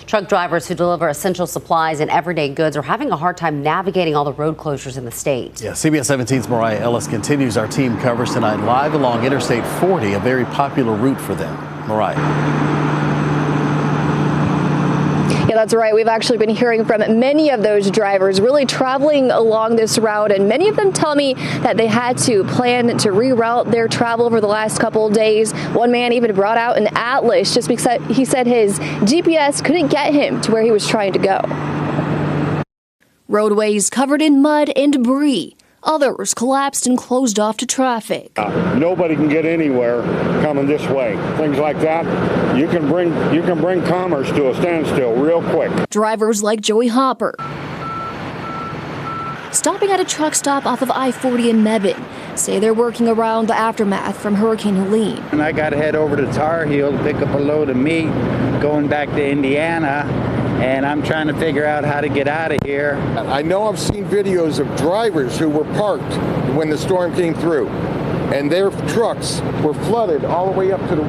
Truck drivers who deliver essential supplies and everyday goods are having a hard time navigating all the road closures in the state. Yeah, CBS 17's Mariah Ellis continues our team coverage tonight live along Interstate 40, a very popular route for them. Mariah. Yeah, that's right. We've actually been hearing from many of those drivers really traveling along this route, and many of them tell me that they had to plan to reroute their travel over the last couple of days. One man even brought out an atlas just because he said his GPS couldn't get him to where he was trying to go. Roadways covered in mud and debris. Others collapsed and closed off to traffic. Nobody can get anywhere coming this way. Things like that, you can bring commerce to a standstill real quick. Drivers like Joey Hopper, stopping at a truck stop off of I-40 in Mebane, say they're working around the aftermath from Hurricane Helene. And I got to head over to Tar Heel to pick up a load of meat going back to Indiana. And I'm trying to figure out how to get out of here. I know I've seen videos of drivers who were parked when the storm came through, and their trucks were flooded all the way up to the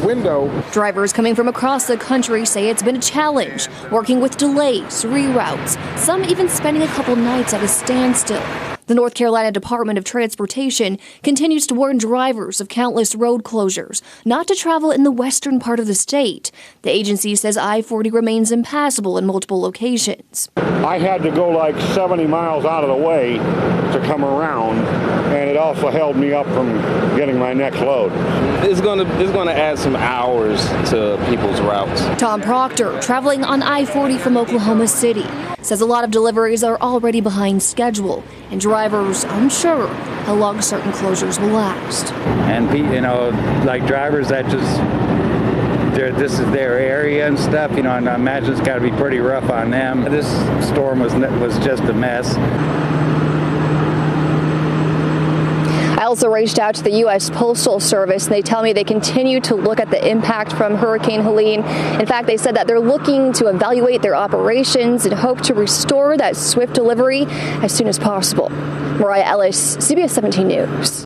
window. Drivers coming from across the country say it's been a challenge, working with delays, reroutes, some even spending a couple nights at a standstill. The North Carolina Department of Transportation continues to warn drivers of countless road closures not to travel in the western part of the state. The agency says I-40 remains impassable in multiple locations. I had to go like 70 miles out of the way to come around, and it also held me up from getting my next load. It's going to add some hours to people's routes. Tom Proctor, traveling on I-40 from Oklahoma City, says a lot of deliveries are already behind schedule, and drivers unsure how long certain closures will last. And like drivers that this is their area and stuff, and I imagine it's got to be pretty rough on them. This storm was just a mess. I also reached out to the U.S. Postal Service, and they tell me they continue to look at the impact from Hurricane Helene. In fact, they said that they're looking to evaluate their operations and hope to restore that swift delivery as soon as possible. Mariah Ellis, CBS 17 News.